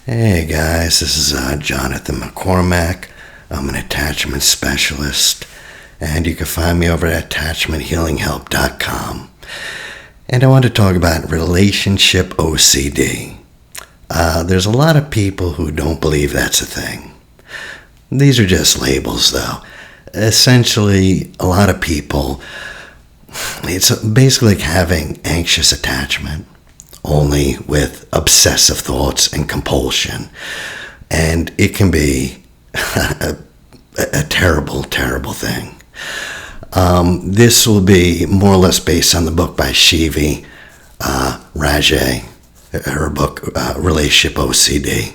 Hey guys, this is Jonathan McCormack. I'm an attachment specialist, and you can find me over at attachmenthealinghelp.com. And I want to talk about relationship OCD. There's a lot of people who don't believe that's a thing. These are just labels, though. Essentially, a lot of people, it's basically like having anxious attachment, only with obsessive thoughts and compulsion. And it can be a terrible, terrible thing. This will be more or less based on the book by Sheva, Rajaee, her book, Relationship OCD.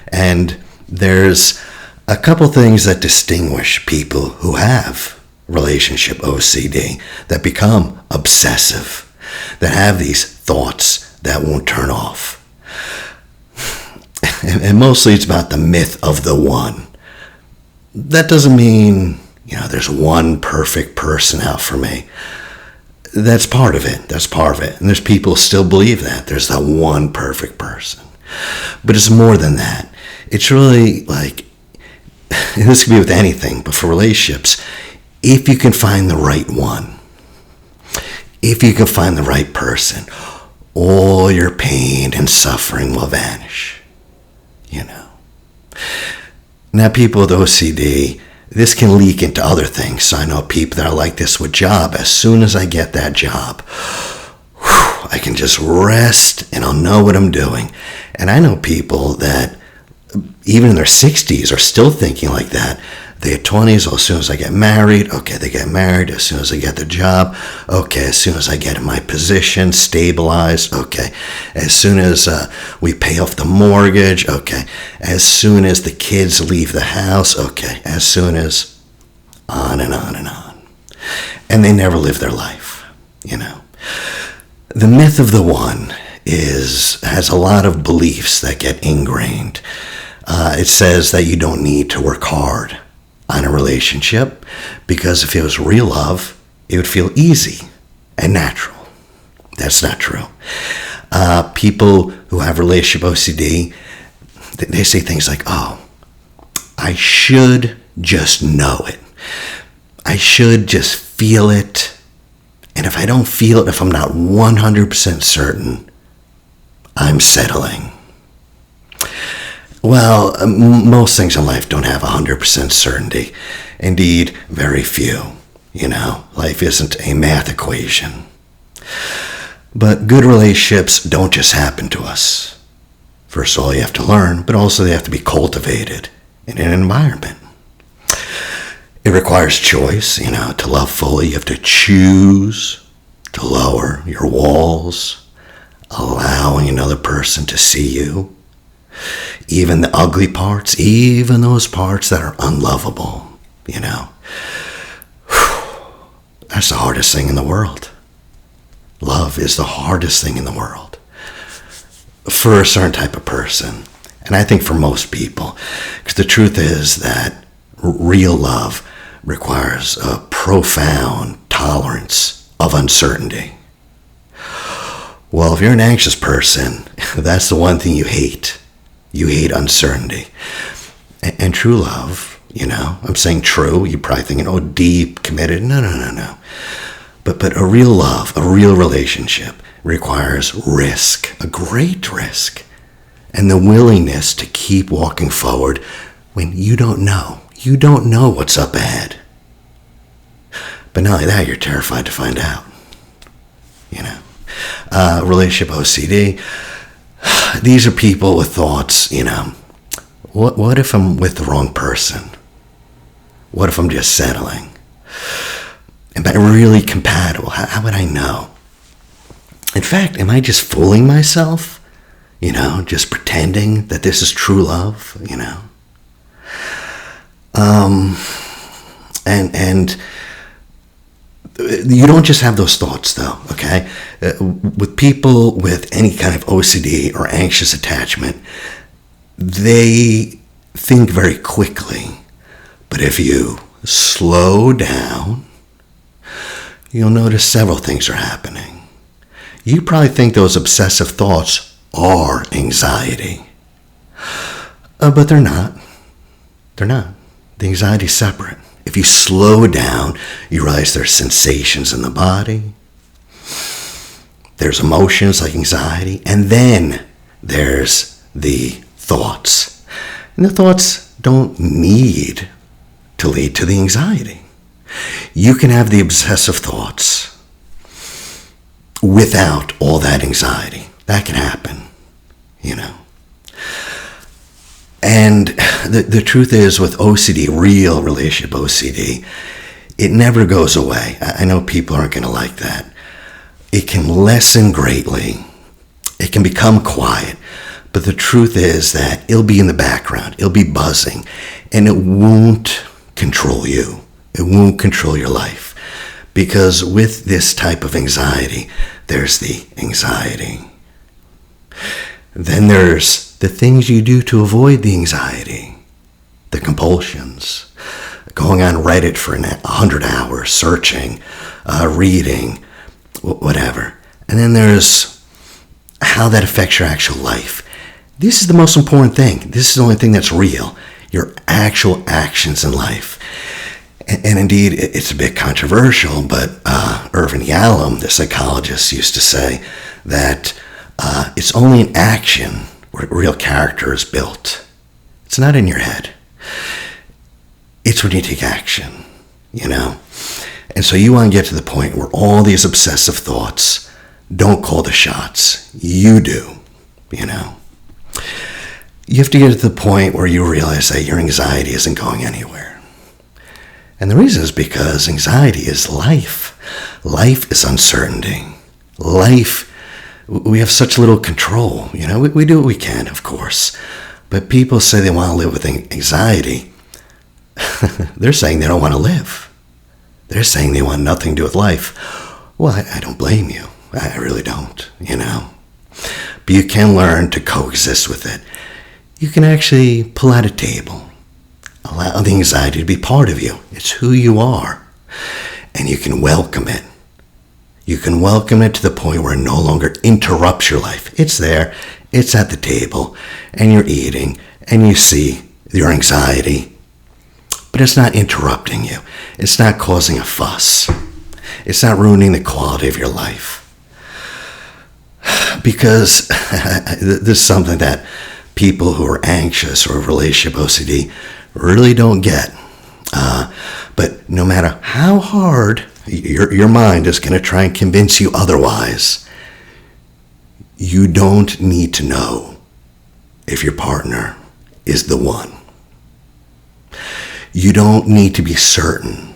And there's a couple things that distinguish people who have relationship OCD, that become obsessive, that have these thoughts that won't turn off. And mostly it's about the myth of the one. That doesn't mean, there's one perfect person out for me. That's part of it. And there's people who still believe that. There's that one perfect person. But it's more than that. It's really like, and this could be with anything, but for relationships, if you can find the right one, if you can find the right person, all your pain and suffering will vanish. Now, people with OCD, this can leak into other things. So I know people that are like this with job. As soon as I get that job, I can just rest and I'll know what I'm doing. And I know people that even in their 60s are still thinking like that. Their 20s, as soon as I get married, okay, they get married. As soon as I get the job, okay. As soon as I get in my position, stabilized, okay. As soon as we pay off the mortgage, okay. As soon as the kids leave the house, okay. As soon as on and on and on. And they never live their life, The myth of the one has a lot of beliefs that get ingrained. It says that you don't need to work hard on a relationship, because if it was real love, it would feel easy and natural. That's not true. People who have relationship OCD, they say things like, I should just know it. I should just feel it. And if I don't feel it, if I'm not 100% certain, I'm settling. Well, most things in life don't have 100% certainty. Indeed, very few. Life isn't a math equation. But good relationships don't just happen to us. First of all, you have to learn, but also they have to be cultivated in an environment. It requires choice, to love fully. You have to choose to lower your walls, allowing another person to see you. Even the ugly parts, even those parts that are unlovable, That's the hardest thing in the world. Love is the hardest thing in the world for a certain type of person. And I think for most people, because the truth is that real love requires a profound tolerance of uncertainty. Well, if you're an anxious person, that's the one thing you hate. You hate uncertainty. And true love, I'm saying true, you're probably thinking, deep, committed. No. But a real love, a real relationship requires risk, a great risk, and the willingness to keep walking forward when you don't know. You don't know what's up ahead. But not only that, you're terrified to find out. Relationship OCD. These are people with thoughts, what if I'm with the wrong person? What if I'm just settling? Am I really compatible? How would I know? In fact, am I just fooling myself? Just pretending that this is true love, And you don't just have those thoughts, though, okay? With people with any kind of OCD or anxious attachment, they think very quickly. But if you slow down, you'll notice several things are happening. You probably think those obsessive thoughts are anxiety. But they're not. They're not. The anxiety is separate. If you slow down, you realize there's sensations in the body. There's emotions like anxiety. And then there's the thoughts. And the thoughts don't need to lead to the anxiety. You can have the obsessive thoughts without all that anxiety. That can happen, you know. And the truth is, with OCD, real relationship OCD, it never goes away. I know people aren't going to like that. It can lessen greatly. It can become quiet. But the truth is that it'll be in the background. It'll be buzzing. And it won't control you. It won't control your life. Because with this type of anxiety, there's the anxiety. Then there's the things you do to avoid the anxiety. The compulsions. Going on Reddit for 100 hours, searching, reading, whatever. And then there's how that affects your actual life. This is the most important thing. This is the only thing that's real. Your actual actions in life. And indeed, it's a bit controversial, but Irvin Yalom, the psychologist, used to say that it's only in action where real character is built. It's not in your head. It's when you take action, you know? And so you want to get to the point where all these obsessive thoughts don't call the shots. You do, you know? You have to get to the point where you realize that your anxiety isn't going anywhere. And the reason is because anxiety is life. Life is uncertainty. Life, we have such little control. You know, we do what we can, of course. But people say they want to live with anxiety. They're saying they don't want to live. They're saying they want nothing to do with life. Well, I don't blame you. I really don't, you know. But you can learn to coexist with it. You can actually pull out a table. Allow the anxiety to be part of you. It's who you are. And you can welcome it. You can welcome it to the point where it no longer interrupts your life. It's there. It's at the table. And you're eating. And you see your anxiety. But it's not interrupting you. It's not causing a fuss. It's not ruining the quality of your life. Because this is something that people who are anxious or relationship OCD really don't get. But no matter how hard your mind is going to try and convince you otherwise, you don't need to know if your partner is the one. You don't need to be certain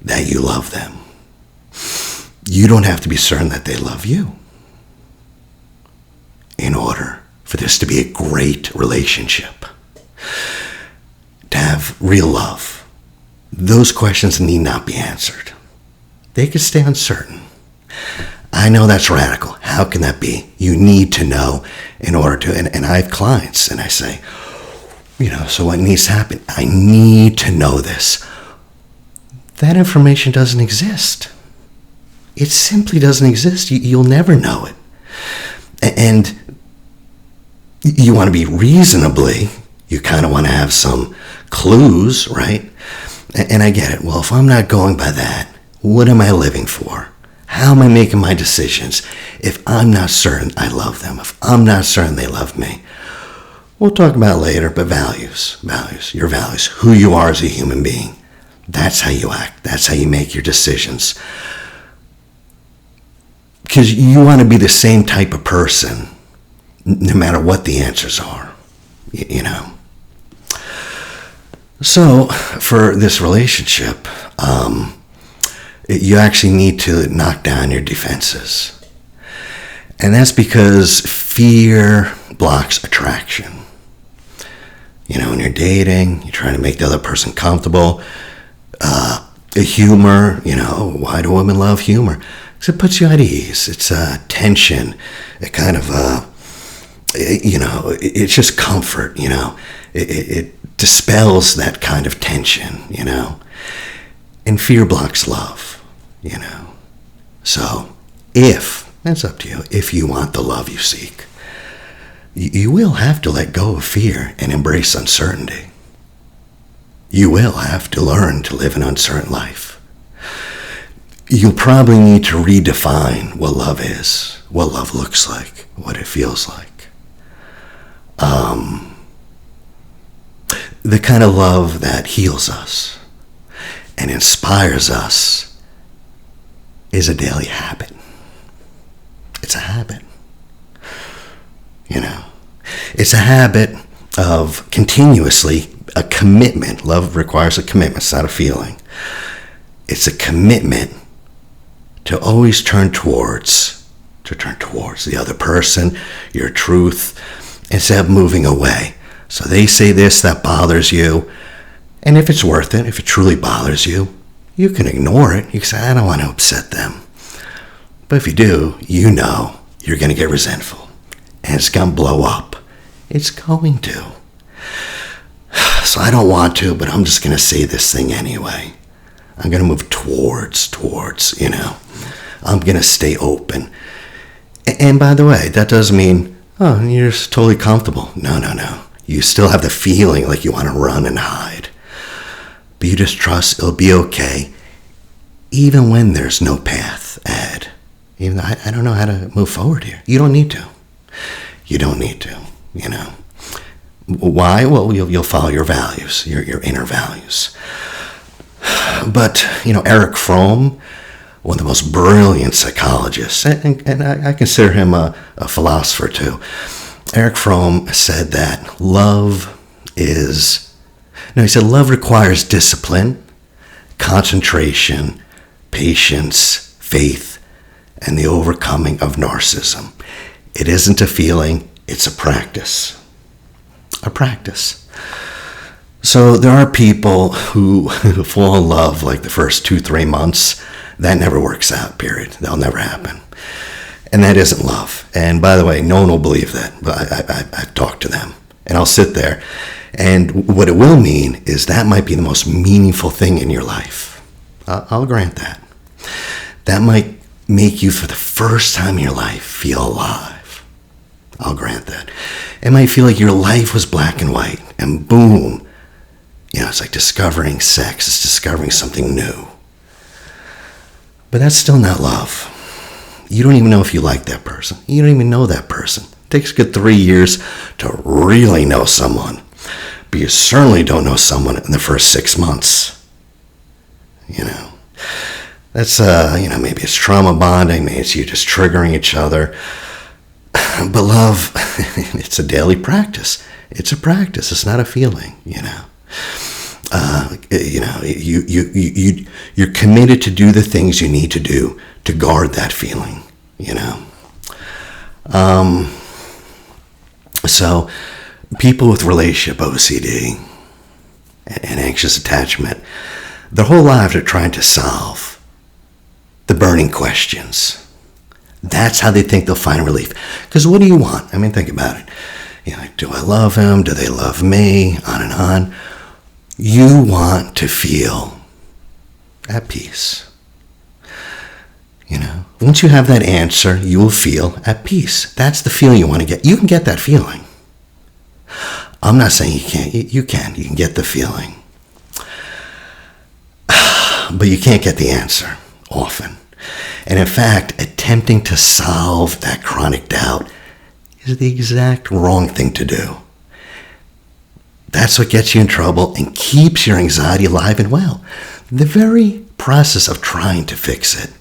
that you love them. You don't have to be certain that they love you in order for this to be a great relationship. To have real love. Those questions need not be answered. They can stay uncertain. I know that's radical. How can that be? You need to know in order to, and I have clients and I say, you know, so what needs to happen? I need to know this. That information doesn't exist. It simply doesn't exist. You'll never know it. And you want to be reasonably, you kind of want to have some clues, right? And I get it. Well, if I'm not going by that, what am I living for? How am I making my decisions if I'm not certain I love them, if I'm not certain they love me? We'll talk about it later, but values, your values, who you are as a human being. That's how you act. That's how you make your decisions. Because you want to be the same type of person no matter what the answers are, you know. So for this relationship, you actually need to knock down your defenses. And that's because fear blocks attraction. You know, when you're dating, you're trying to make the other person comfortable. Humor, you know, why do women love humor? Because it puts you at ease. It's tension. It kind of, you know, it's just comfort, you know. It dispels that kind of tension, you know. And fear blocks love, you know. So, that's up to you, if you want the love you seek. You will have to let go of fear and embrace uncertainty. You will have to learn to live an uncertain life. You'll probably need to redefine what love is, what love looks like, what it feels like. The kind of love that heals us and inspires us is a daily habit. It's a habit. It's a habit of continuously, a commitment. Love requires a commitment. It's not a feeling. It's a commitment to always turn towards the other person, your truth, instead of moving away. So they say this, that bothers you. And if it's worth it, if it truly bothers you, you can ignore it. You can say, I don't want to upset them. But if you do, you know you're going to get resentful. And it's going to blow up. It's going to. So I don't want to, but I'm just going to say this thing anyway. I'm going to move towards, I'm going to stay open. And by the way, that doesn't mean, you're just totally comfortable. No. You still have the feeling like you want to run and hide. But you just trust it'll be okay, even when there's no path ahead. Even though I don't know how to move forward here. You don't need to. You don't need to, Why? Well, you'll follow your values, your inner values. But, Eric Fromm, one of the most brilliant psychologists, and I consider him a philosopher too. Eric Fromm said that love requires discipline, concentration, patience, faith, and the overcoming of narcissism. It isn't a feeling, it's a practice. A practice. So there are people who fall in love like the first 2-3 months. That never works out, period. That'll never happen. And that isn't love. And by the way, no one will believe that. But I've talked to them. And I'll sit there. And what it will mean is that might be the most meaningful thing in your life. I'll grant that. That might make you, for the first time in your life, feel alive. I'll grant that. It might feel like your life was black and white. And boom. It's like discovering sex. It's discovering something new. But that's still not love. You don't even know if you like that person. You don't even know that person. It takes a good 3 years to really know someone. But you certainly don't know someone in the first 6 months. That's, maybe it's trauma bonding. Maybe it's you just triggering each other. But love, it's a daily practice. It's a practice. It's not a feeling, You're committed to do the things you need to do to guard that feeling, So people with relationship OCD and anxious attachment, their whole lives are trying to solve the burning questions. That's how they think they'll find relief. Because what do you want? I mean, think about it. Do I love him? Do they love me? On and on. You want to feel at peace. Once you have that answer, you will feel at peace. That's the feeling you want to get. You can get that feeling. I'm not saying you can't. You can. You can get the feeling. But you can't get the answer often. And in fact, attempting to solve that chronic doubt is the exact wrong thing to do. That's what gets you in trouble and keeps your anxiety alive and well. The very process of trying to fix it.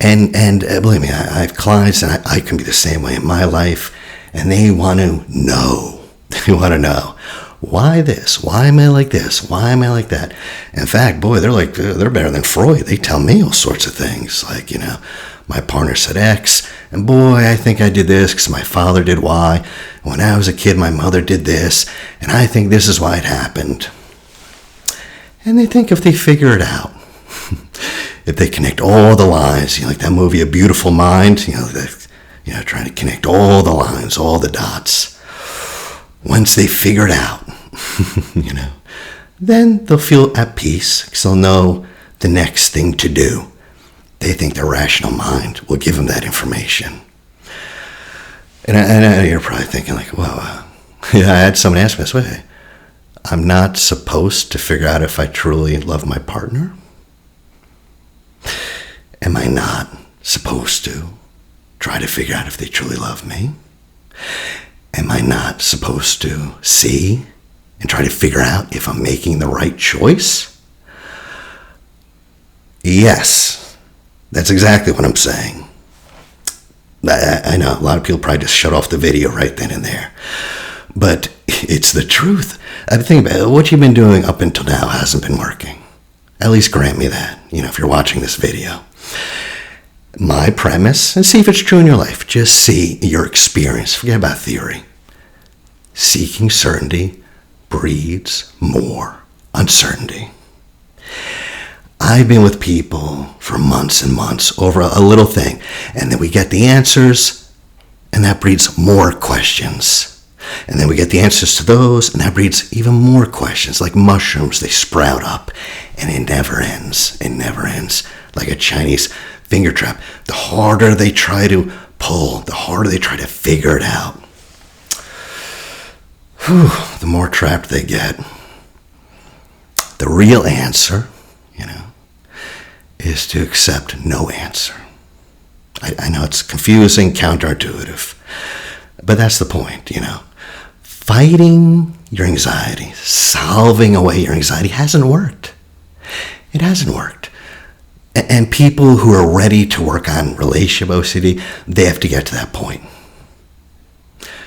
And believe me, I have clients, and I can be the same way in my life, and they want to know. They want to know. Why this? Why am I like this? Why am I like that? In fact, boy, they're better than Freud. They tell me all sorts of things. Like, my partner said X, and boy, I think I did this because my father did Y. When I was a kid, my mother did this, and I think this is why it happened. And they think if they figure it out, if they connect all the lines, like that movie, A Beautiful Mind, trying to connect all the lines, all the dots. Once they figure it out, then they'll feel at peace because they'll know the next thing to do. They think their rational mind will give them that information. And I know you're probably thinking like, well, yeah, I had someone ask me this way. I'm not supposed to figure out if I truly love my partner? Am I not supposed to try to figure out if they truly love me? Am I not supposed to see and try to figure out if I'm making the right choice? Yes, that's exactly what I'm saying. I know a lot of people probably just shut off the video right then and there. But it's the truth. I think about it, what you've been doing up until now hasn't been working. At least grant me that, if you're watching this video. My premise, and see if it's true in your life, just see your experience. Forget about theory. Seeking certainty breeds more uncertainty. I've been with people for months and months over a little thing, and then we get the answers, and that breeds more questions. And then we get the answers to those, and that breeds even more questions. Like mushrooms, they sprout up, and it never ends. It never ends. Like a Chinese finger trap. The harder they try to pull, the harder they try to figure it out, the more trapped they get. The real answer, is to accept no answer. I know it's confusing, counterintuitive, but that's the point, Fighting your anxiety, solving away your anxiety hasn't worked. It hasn't worked. And people who are ready to work on relationship OCD, they have to get to that point.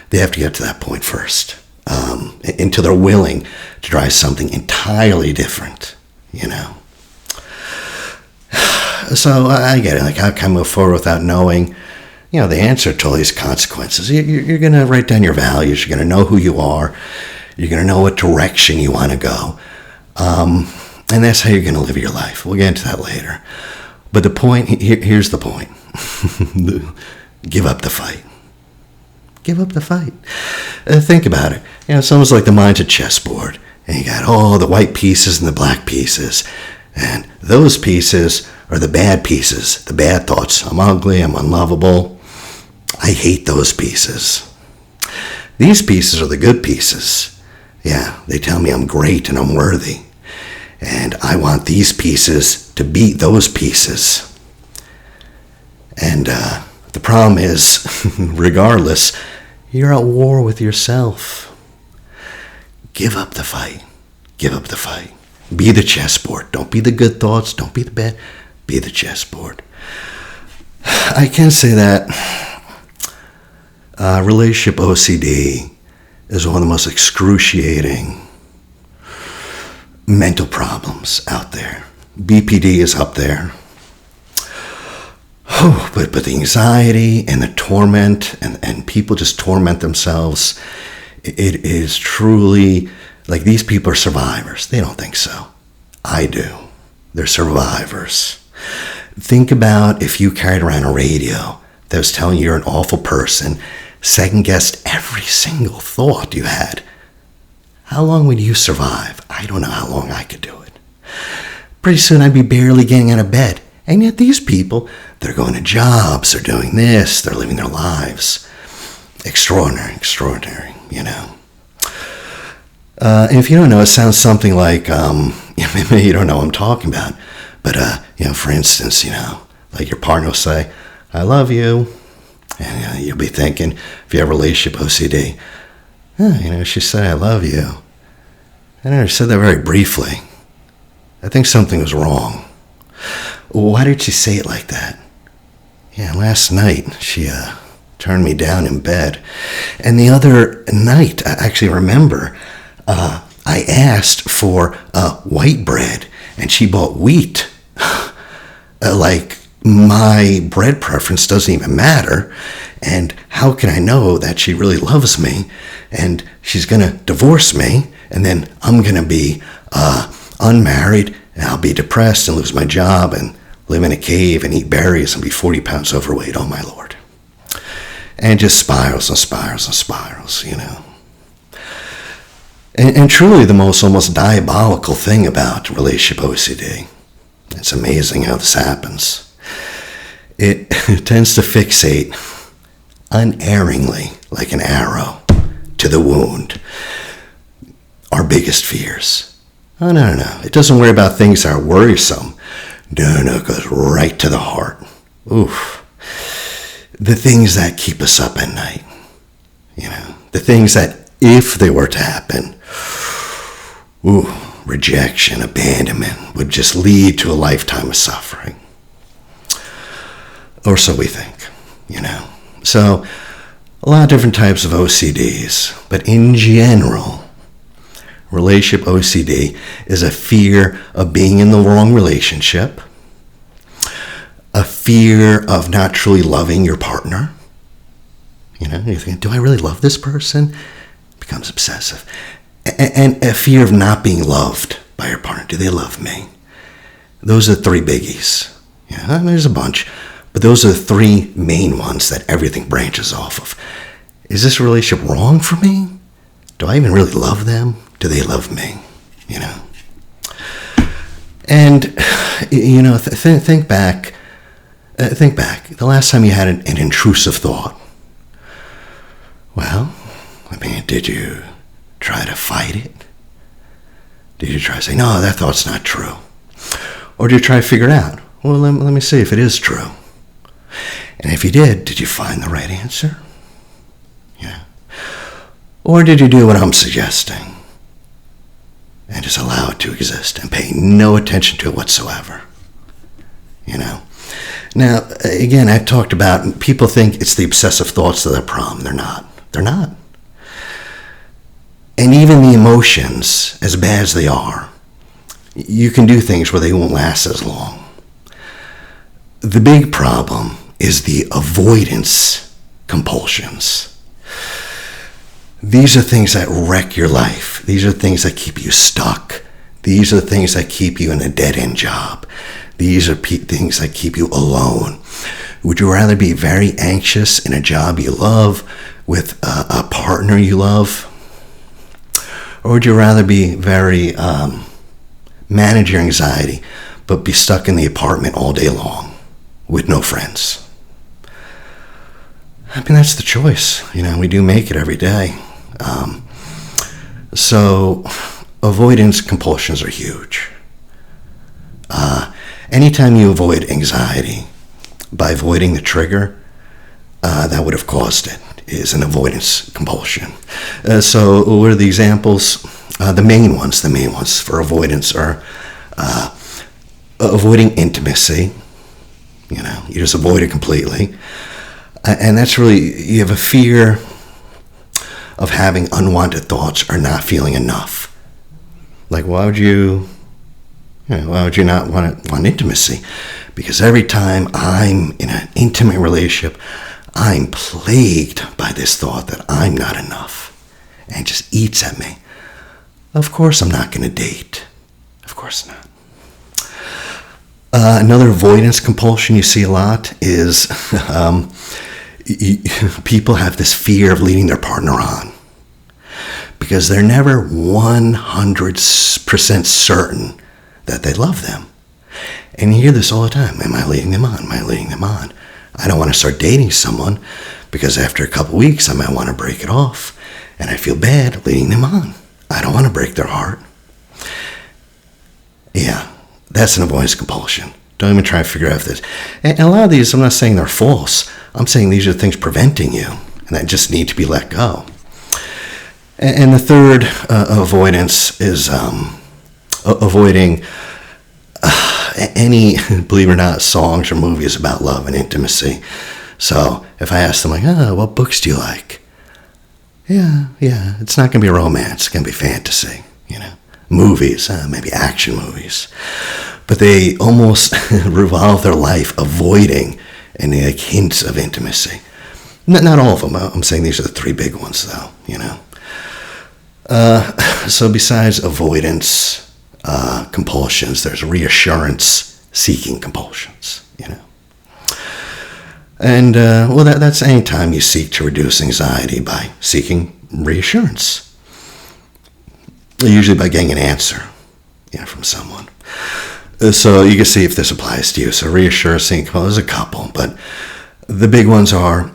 They have to get to that point first, until they're willing to try something entirely different, So I get it. Like, how can I move forward without knowing, the answer to all these consequences? You're going to write down your values. You're going to know who you are. You're going to know what direction you want to go. And that's how you're going to live your life. We'll get into that later. But the point, here's the point. Give up the fight. Give up the fight. Think about it. It's almost like the mind's a chessboard. And you got all the white pieces and the black pieces. And those pieces are the bad pieces, the bad thoughts. I'm ugly, I'm unlovable. I hate those pieces. These pieces are the good pieces. Yeah, they tell me I'm great and I'm worthy. And I want these pieces to beat those pieces. And the problem is, regardless, you're at war with yourself. Give up the fight. Give up the fight. Be the chessboard. Don't be the good thoughts. Don't be the bad. Be the chessboard. I can say that relationship OCD is one of the most excruciating mental problems out there. BPD is up there. But the anxiety and the torment, and people just torment themselves, it is truly, like, these people are survivors. They don't think so. I do. They're survivors. Think about if you carried around a radio that was telling you you're an awful person, second-guessed every single thought you had. How long would you survive? I don't know how long I could do it. Pretty soon I'd be barely getting out of bed. And yet these people, they're going to jobs, they're doing this, they're living their lives. Extraordinary, And if you don't know, it sounds something like, maybe you don't know what I'm talking about. But, for instance, like your partner will say, I love you. And you'll be thinking, if you have relationship OCD, she said, I love you. And I said that very briefly. I think something was wrong. Why did she say it like that? Yeah, last night she turned me down in bed. And the other night, I actually remember, I asked for white bread, and she bought wheat. Like, my bread preference doesn't even matter. And how can I know that she really loves me and she's going to divorce me, and then I'm going to be unmarried, and I'll be depressed and lose my job and live in a cave and eat berries and be 40 pounds overweight. Oh, my Lord. And just spirals and spirals and spirals, And truly the most almost diabolical thing about relationship OCD, it's amazing how this happens. It tends to fixate unerringly, like an arrow to the wound, our biggest fears. Oh, no. It doesn't worry about things that are worrisome. No, it goes right to the heart. Oof. The things that keep us up at night. The things that, if they were to happen, rejection, abandonment, would just lead to a lifetime of suffering. Or so we think, So, a lot of different types of OCDs, but in general, relationship OCD is a fear of being in the wrong relationship, a fear of not truly loving your partner. You're thinking, do I really love this person? It becomes obsessive. And a fear of not being loved by your partner. Do they love me? Those are the three biggies. There's a bunch, but those are the three main ones that everything branches off of. Is this relationship wrong for me? Do I even really love them? Do they love me? And, think back. The last time you had an intrusive thought. Well, did you try to fight it? Did you try to say, no, that thought's not true? Or did you try to figure it out? Well, let me see if it is true. And if you did you find the right answer? Or did you do what I'm suggesting and just allow it to exist and pay no attention to it whatsoever? Now, again, I've talked about, people think it's the obsessive thoughts that are the problem. They're not. And even the emotions, as bad as they are, you can do things where they won't last as long. The big problem is the avoidance compulsions. These are things that wreck your life. These are things that keep you stuck. These are things that keep you in a dead-end job. These are things that keep you alone. Would you rather be very anxious in a job you love with a partner you love? Or would you rather be very manage your anxiety, but be stuck in the apartment all day long with no friends? That's the choice. We do make it every day. So avoidance compulsions are huge. Anytime you avoid anxiety by avoiding the trigger that would have caused it is an avoidance compulsion. So what are the examples? The main ones for avoidance are avoiding intimacy. You just avoid it completely. And that's really, you have a fear of having unwanted thoughts or not feeling enough. Like, why would you not want intimacy? Because every time I'm in an intimate relationship, I'm plagued by this thought that I'm not enough, and it just eats at me. Of course I'm not going to date. Of course not. Another avoidance compulsion you see a lot is people have this fear of leading their partner on because they're never 100% certain that they love them. And you hear this all the time. Am I leading them on? Am I leading them on? I don't want to start dating someone because after a couple weeks I might want to break it off. And I feel bad leading them on. I don't want to break their heart. Yeah, that's an avoidance compulsion. Don't even try to figure out this. And a lot of these, I'm not saying they're false. I'm saying these are things preventing you and that just need to be let go. And the third avoidance is avoiding any, believe it or not, songs or movies about love and intimacy. So if I ask them, like, what books do you like? Yeah, it's not going to be romance. It's going to be fantasy, Movies, maybe action movies. But they almost revolve their life avoiding any hints of intimacy. Not all of them. I'm saying these are the three big ones, though, So besides avoidance compulsions, there's reassurance-seeking compulsions, And, that's any time you seek to reduce anxiety by seeking reassurance. Usually by getting an answer, from someone. So you can see if this applies to you. So reassurance, well, there's a couple, but The big ones are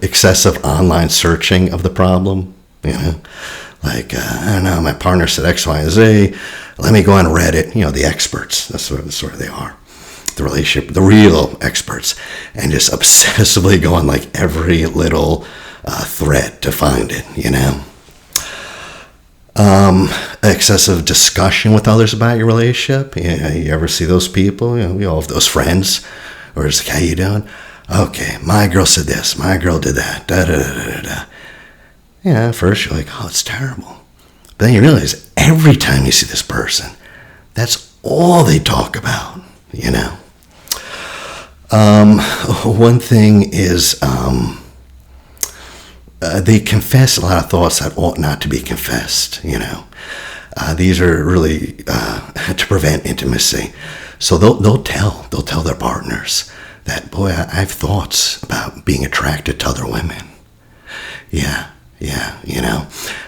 excessive online searching of the problem. Like, I don't know, my partner said X, Y, and Z. Let me go on Reddit. The experts. That's sort of they are. The relationship, the real experts. And just obsessively go on like every little thread to find it, Excessive discussion with others about your relationship. You ever see those people? We all have those friends. Or it's like, how you doing? Okay, my girl said this. My girl did that. Da da da da da. At first you're like, oh, it's terrible. But then you realize every time you see this person, that's all they talk about, One thing is they confess a lot of thoughts that ought not to be confessed, These are really to prevent intimacy. So they'll tell their partners that, boy, I have thoughts about being attracted to other women. Yeah,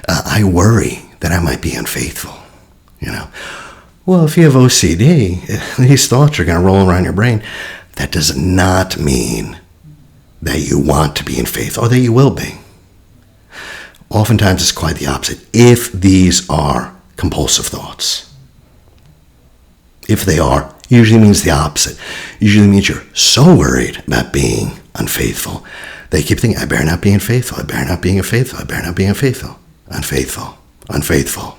I worry that I might be unfaithful, Well, if you have OCD, these thoughts are going to roll around your brain. That does not mean that you want to be unfaithful or that you will be. Oftentimes it's quite the opposite. If these are compulsive thoughts, if they are, usually means the opposite. Usually means you're so worried about being unfaithful. They keep thinking, I better not be unfaithful. I better not be unfaithful. I better not be unfaithful. Unfaithful.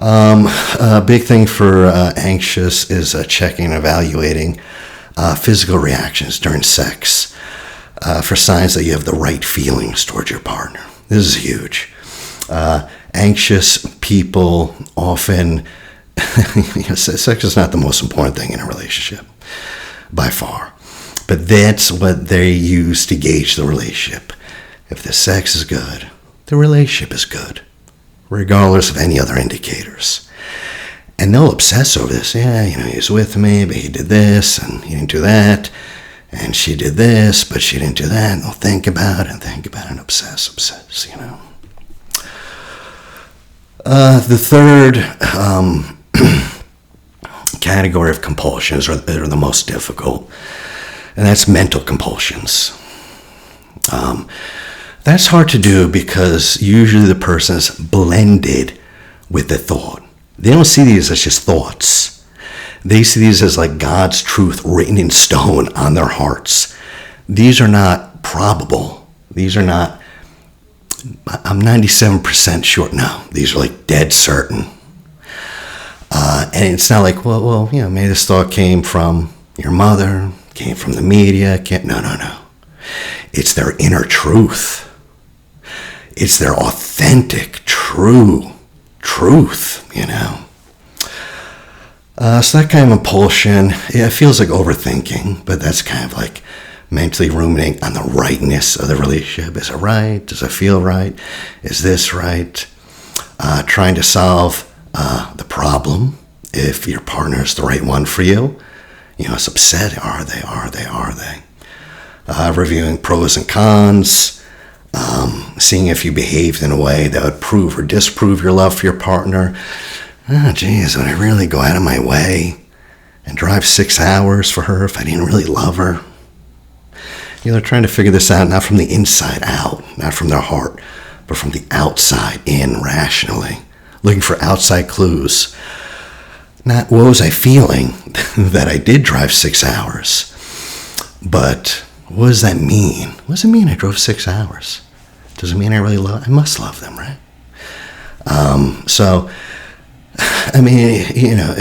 A big thing for anxious is checking and evaluating physical reactions during sex for signs that you have the right feelings towards your partner. This is huge. Anxious people often, sex is not the most important thing in a relationship, by far. But that's what they use to gauge the relationship. If the sex is good, the relationship is good, regardless of any other indicators. And they'll obsess over this. Yeah, he was with me, but he did this, and he didn't do that. And she did this, but she didn't do that. And they'll think about it and obsess. The third category of compulsions are the most difficult. And that's mental compulsions. That's hard to do because usually the person is blended with the thought. They don't see these as just thoughts. They see these as like God's truth written in stone on their hearts. These are not probable. These are not, I'm 97% sure. No, these are like dead certain. And it's not like, well, maybe this thought came from your mother, came from the media. No. It's their inner truth. It's their authentic, true truth, So that kind of impulsion, it feels like overthinking, but that's kind of like mentally ruminating on the rightness of the relationship. Is it right? Does it feel right? Is this right? Trying to solve the problem if your partner is the right one for you. It's upset. Are they? Reviewing pros and cons. Seeing if you behaved in a way that would prove or disprove your love for your partner. Oh, geez, would I really go out of my way and drive 6 hours for her if I didn't really love her? They're trying to figure this out not from the inside out, not from their heart, but from the outside in, rationally. Looking for outside clues. Not, what was I feeling that I did drive 6 hours? But what does that mean? What does it mean I drove 6 hours? Does it mean I really I must love them, right?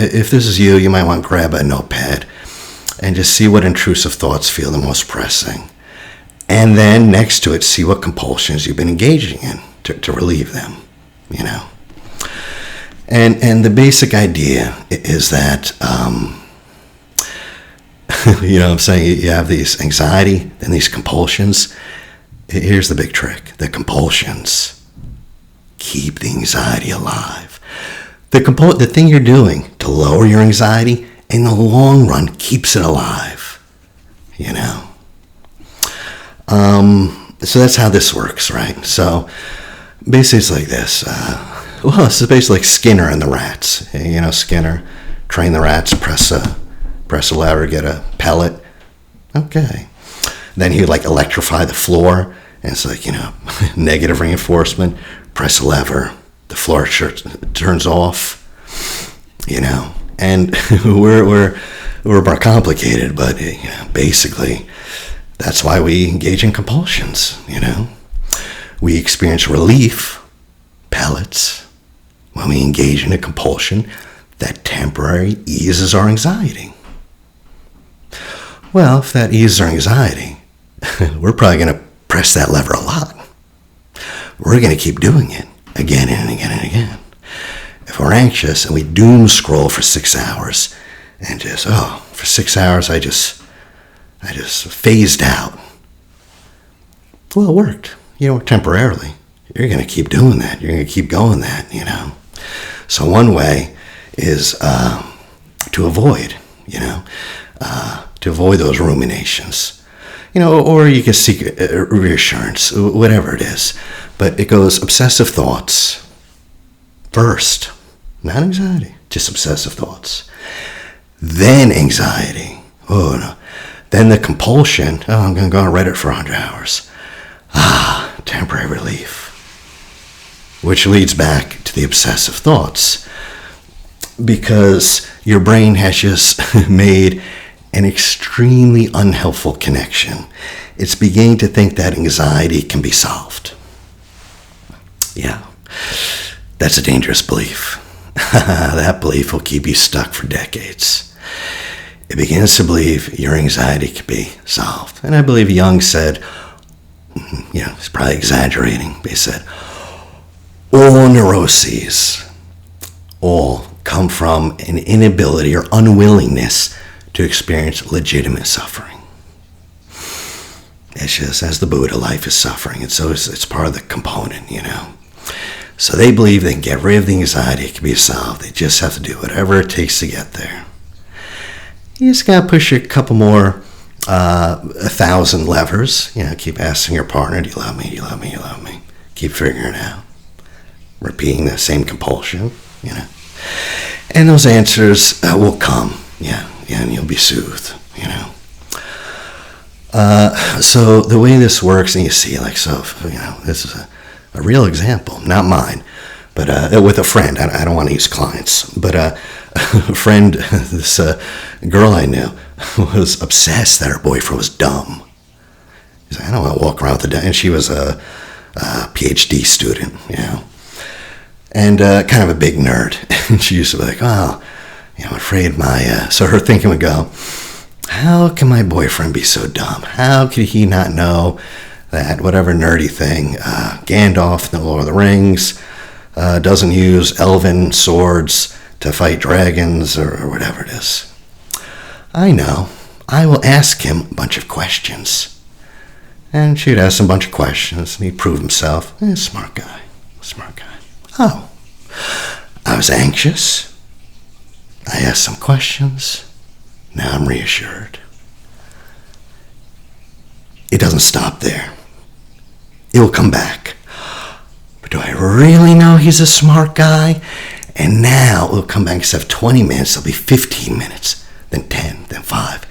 If this is you might want to grab a notepad and just see what intrusive thoughts feel the most pressing. And then next to it, see what compulsions you've been engaging in to relieve them, And the basic idea is that, I'm saying you have these anxiety and these compulsions. Here's the big trick. The compulsions keep the anxiety alive. The thing you're doing to lower your anxiety in the long run keeps it alive, So that's how this works, right? So basically it's like this. This is basically like Skinner and the rats. Skinner train the rats, press a lever, get a pellet, Okay. Then he'd like electrify the floor, and it's like, negative reinforcement, press a lever, the floor turns off, and we're more complicated, but basically that's why we engage in compulsions. We experience relief, pellets, when we engage in a compulsion that temporarily eases our anxiety. Well, if that eases our anxiety, we're probably going to press that lever a lot. We're going to keep doing it again and again and again. If we're anxious and we doom scroll for 6 hours and for 6 hours I just phased out. Well, it worked, temporarily. You're going to keep doing that. You're going to keep going that, So one way is to avoid, to avoid those ruminations. Or you can seek reassurance, whatever it is. But it goes obsessive thoughts first, not anxiety, just obsessive thoughts. Then anxiety. Oh, no. Then the compulsion. Oh, I'm going to go on Reddit for 100 hours. Temporary relief. Which leads back to the obsessive thoughts. Because your brain has just made an extremely unhelpful connection. It's beginning to think that anxiety can be solved. Yeah, that's a dangerous belief. That belief will keep you stuck for decades. It begins to believe your anxiety can be solved. And I believe Jung said, he's probably exaggerating, but he said, all neuroses, all come from an inability or unwillingness to experience legitimate suffering. It's just, as the Buddha, life is suffering, and so it's part of the component, So they believe they can get rid of the anxiety, it can be solved. They just have to do whatever it takes to get there. You just got to push a couple more, 1,000 levers. Keep asking your partner, do you love me, do you love me, do you love me? Keep figuring it out. Repeating the same compulsion, And those answers will come, and you'll be soothed, So the way this works, and you see, this is a real example, not mine, but with a friend. I don't want to use clients, but a friend, this girl I knew, was obsessed that her boyfriend was dumb. He's like, I don't want to walk around with a dumb, and she was a PhD student, and kind of a big nerd. And she used to be like, I'm afraid so her thinking would go, how can my boyfriend be so dumb? How could he not know that whatever nerdy thing, Gandalf in the Lord of the Rings, doesn't use elven swords to fight dragons or whatever it is? I know. I will ask him a bunch of questions. And she'd ask him a bunch of questions, and he'd prove himself. Smart guy. Oh, I was anxious. I asked some questions. Now I'm reassured. It doesn't stop there. It will come back. But do I really know he's a smart guy? And now it will come back. Instead of 20 minutes, it'll be 15 minutes, then 10, then 5.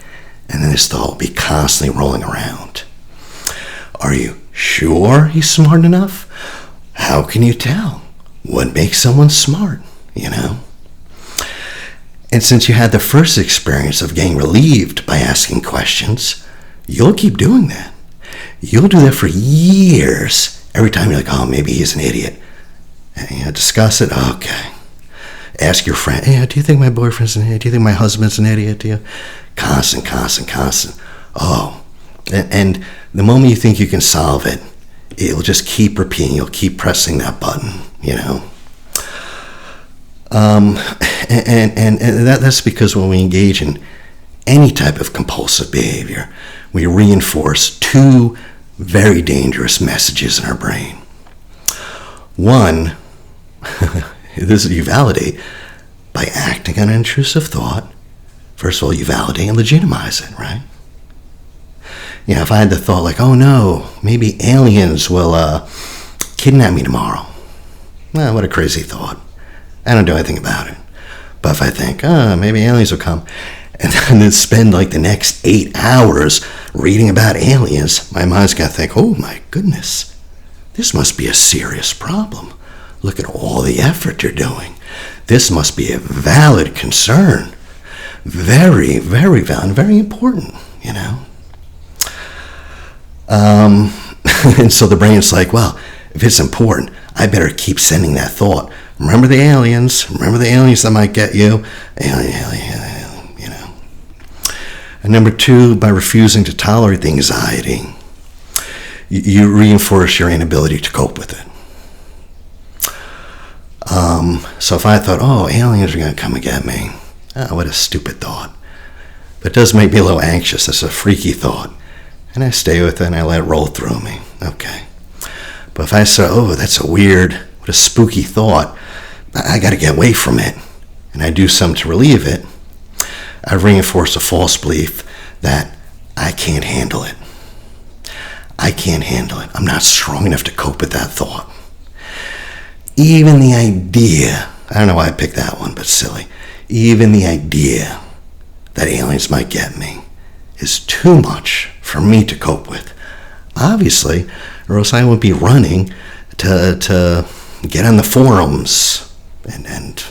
And then this thought will be constantly rolling around. Are you sure he's smart enough? How can you tell? What makes someone smart, And since you had the first experience of getting relieved by asking questions, you'll keep doing that. You'll do that for years. Every time you're like, oh, maybe he's an idiot. And discuss it. Okay. Ask your friend, hey, do you think my boyfriend's an idiot? Do you think my husband's an idiot? Do you? Constant. Oh. And the moment you think you can solve it, it'll just keep repeating. You'll keep pressing that button, And that's because when we engage in any type of compulsive behavior, we reinforce two very dangerous messages in our brain. One, you validate by acting on an intrusive thought. First of all, you validate and legitimize it, right? If I had the thought like, oh no, maybe aliens will kidnap me tomorrow. Well, what a crazy thought. I don't do anything about it. But if I think, maybe aliens will come, and then spend like the next 8 hours reading about aliens, my mind's going to think, oh my goodness, this must be a serious problem. Look at all the effort you're doing. This must be a valid concern. Very, very valid, very important, you know. And so the brain's like, well, if it's important, I better keep sending that thought. Remember the aliens. Remember the aliens that might get you. Alien, you know. And number 2, by refusing to tolerate the anxiety, you reinforce your inability to cope with it. So if I thought, oh, aliens are going to come and get me, oh, what a stupid thought. But it does make me a little anxious. It's a freaky thought. And I stay with it and I let it roll through me. Okay. But if I say, oh, that's a weird, what a spooky thought, I got to get away from it, and I do something to relieve it, I reinforce a false belief that I can't handle it. I can't handle it. I'm not strong enough to cope with that thought. Even the idea, I don't know why I picked that one, but silly. Even the idea that aliens might get me is too much for me to cope with. Obviously, or else I would be running to get on the forums and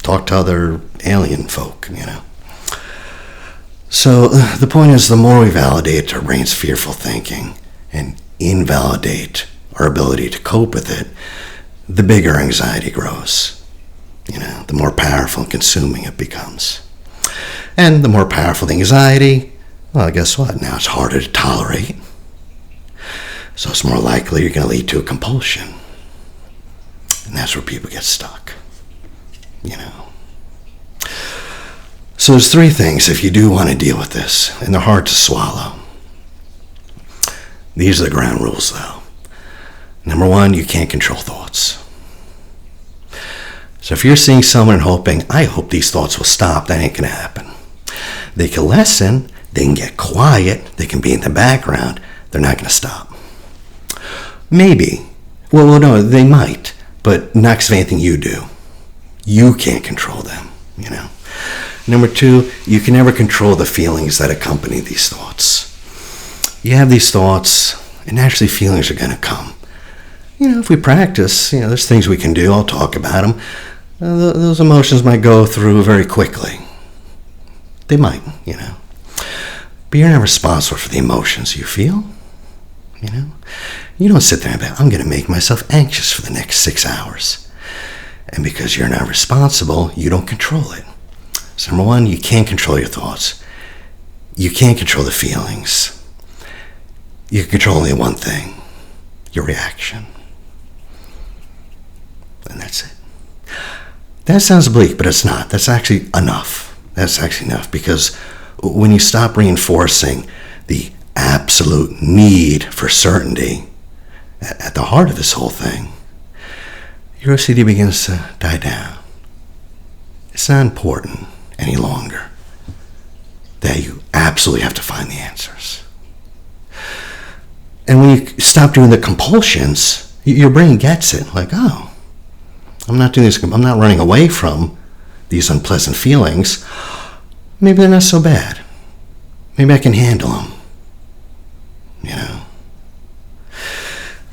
talk to other alien folk, you know. So the point is, the more we validate our brain's fearful thinking and invalidate our ability to cope with it, the bigger anxiety grows. You know, the more powerful and consuming it becomes. And the more powerful the anxiety, well, guess what? Now it's harder to tolerate. So it's more likely you're going to lead to a compulsion. And that's where people get stuck. You know. So there's 3 things if you do want to deal with this, and they're hard to swallow. These are the ground rules, though. Number 1, you can't control thoughts. So if you're seeing someone and hoping, I hope these thoughts will stop, that ain't going to happen. They can lessen, they can get quiet, they can be in the background, they're not going to stop. Maybe. Well, no, they might, but not because of anything you do. You can't control them, you know. Number 2, you can never control the feelings that accompany these thoughts. You have these thoughts, and naturally feelings are going to come. You know, if we practice, you know, there's things we can do. I'll talk about them. Those emotions might go through very quickly. They might, you know. But you're not responsible for the emotions you feel, you know. You don't sit there and be, I'm going to make myself anxious for the next 6 hours. And because you're not responsible, you don't control it. So number 1, you can't control your thoughts. You can't control the feelings. You can control only one thing, your reaction. And that's it. That sounds bleak, but it's not. That's actually enough. That's actually enough, because when you stop reinforcing the absolute need for certainty at the heart of this whole thing, your OCD begins to die down. It's not important any longer that you absolutely have to find the answers. And when you stop doing the compulsions, your brain gets it. Like, oh, I'm not doing this. I'm not running away from these unpleasant feelings. Maybe they're not so bad. Maybe I can handle them. You know.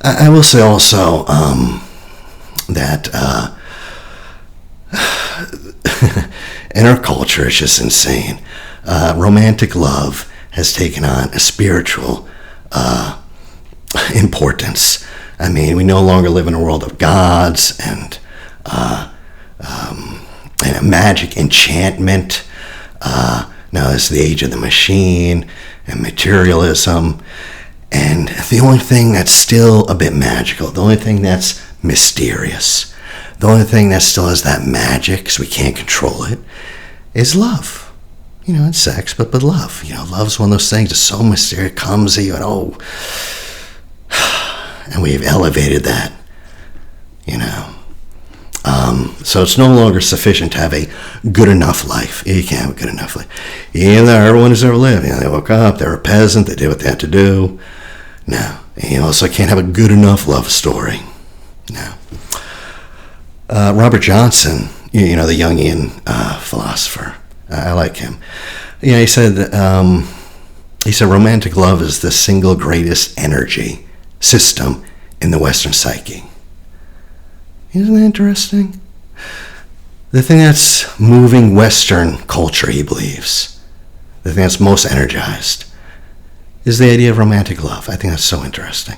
I will say also that in our culture, it's just insane. Romantic love has taken on a spiritual importance. I mean, we no longer live in a world of gods and a magic enchantment. Now it's the age of the machine and materialism. And the only thing that's still a bit magical, the only thing that's mysterious, the only thing that still has that magic, because we can't control it, is love. You know, it's sex, but love. You know, love's one of those things that's so mysterious, it comes at you, and oh, and we've elevated that, you know. So it's no longer sufficient to have a good enough life. You can't have a good enough life. Even though everyone has ever lived, you know, they woke up, they were a peasant, they did what they had to do. No. And you also can't have a good enough love story. No. Robert Johnson, you know, the Jungian philosopher, I like him. Yeah, he said romantic love is the single greatest energy system in the Western psyche. Isn't that interesting? The thing that's moving Western culture, he believes, the thing that's most energized, is the idea of romantic love. I think that's so interesting.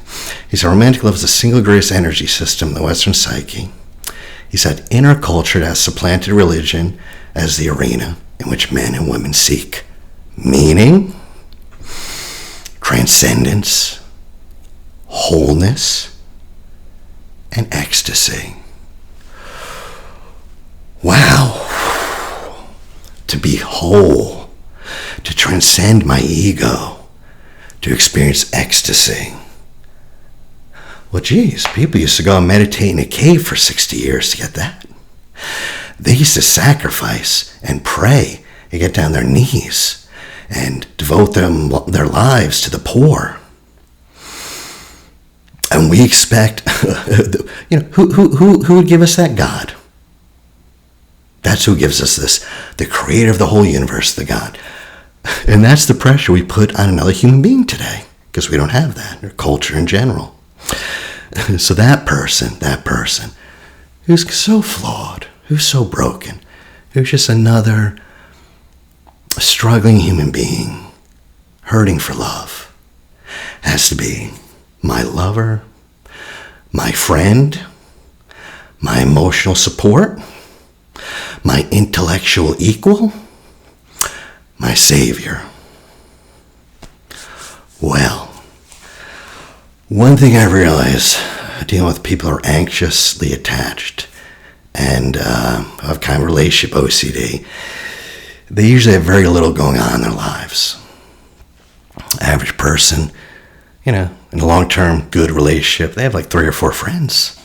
He said romantic love is the single greatest energy system in the Western psyche. He said inner culture has supplanted religion as the arena in which men and women seek meaning, transcendence, wholeness, and ecstasy. Wow. To be whole, to transcend my ego, to experience ecstasy. Well, geez, people used to go and meditate in a cave for 60 years to get that. They used to sacrifice and pray and get down their knees and devote their lives to the poor. And we expect, who would give us that? God. That's who gives us this, the creator of the whole universe, the God. And that's the pressure we put on another human being today, because we don't have that, or culture in general. So that person, who's so flawed, who's so broken, who's just another struggling human being, hurting for love, has to be my lover, my friend, my emotional support, my intellectual equal, my savior. Well, one thing I realize dealing with people who are anxiously attached and have kind of relationship OCD, they usually have very little going on in their lives. Average person, in a long-term good relationship, they have like 3 or 4 friends.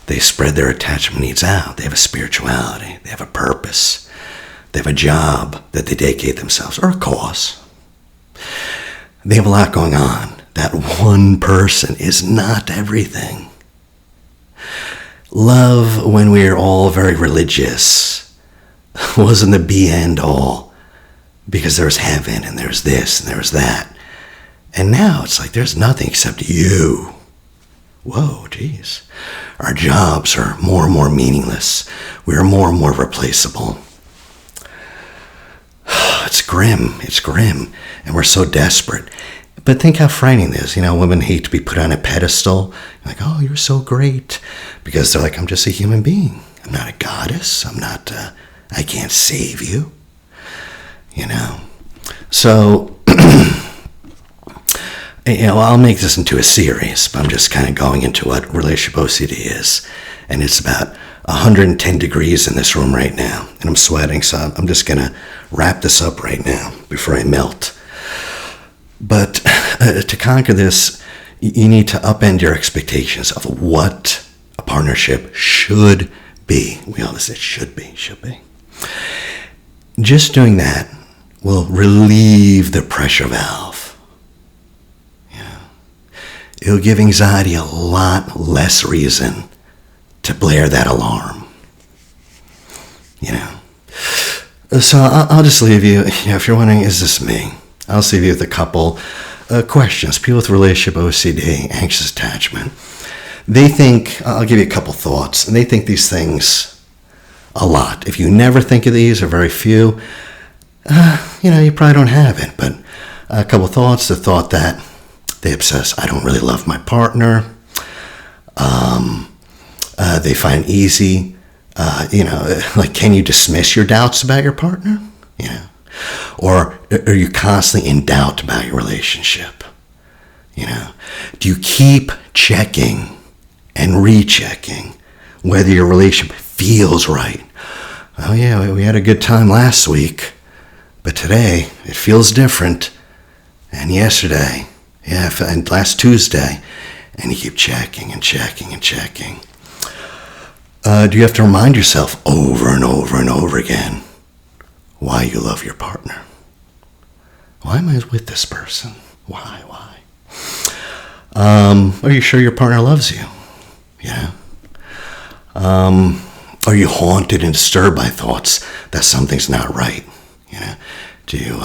They spread their attachment needs out. They have a spirituality. They have a purpose. They have a job that they dedicate themselves, or a cause. They have a lot going on. That one person is not everything. Love, when we are all very religious, wasn't the be and all, because there's heaven and there's this and there's that. And now it's like there's nothing except you. Whoa, geez. Our jobs are more and more meaningless. We are more and more replaceable. It's grim, and we're so desperate. But think how frightening it is. Women hate to be put on a pedestal. Like, oh, you're so great. Because they're like, I'm just a human being. I'm not a goddess. I can't save you. So, I'll make this into a series, but I'm just kind of going into what relationship OCD is. And it's about 110 degrees in this room right now. And I'm sweating, so I'm just going to wrap this up right now before I melt. But to conquer this, you need to upend your expectations of what a partnership should be. We always say should be. Just doing that will relieve the pressure valve. It'll give anxiety a lot less reason to blare that alarm. So I'll just leave you, if you're wondering, is this me? I'll just leave you with a couple questions. People with relationship OCD, anxious attachment, they think, I'll give you a couple thoughts, and they think these things a lot. If you never think of these, or very few, you probably don't have it. But a couple thoughts, the thought that they obsess, I don't really love my partner. They find easy, like, can you dismiss your doubts about your partner? Or are you constantly in doubt about your relationship? Do you keep checking and rechecking whether your relationship feels right? Oh yeah, we had a good time last week, but today it feels different. And yesterday, and last Tuesday, and you keep checking and checking and checking. Do you have to remind yourself over and over and over again why you love your partner? Why am I with this person? Why? Are you sure your partner loves you? Are you haunted and disturbed by thoughts that something's not right? You know, do you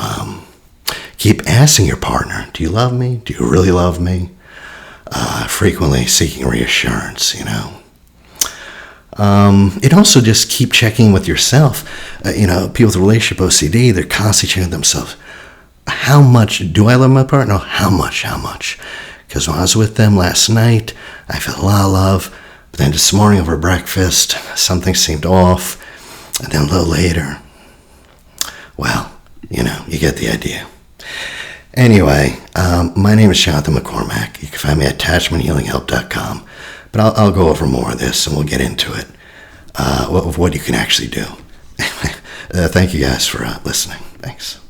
keep asking your partner, do you love me? Do you really love me? Frequently seeking reassurance, you know. It also just keep checking with yourself. People with relationship OCD, they're constantly checking themselves. How much do I love my partner? No, how much? Because when I was with them last night, I felt a lot of love. But then this morning over breakfast, something seemed off. And then a little later, well, you get the idea. Anyway, my name is Jonathan McCormack. You can find me at attachmenthealinghelp.com. But I'll go over more of this and we'll get into it, of what you can actually do. Thank you guys for listening. Thanks.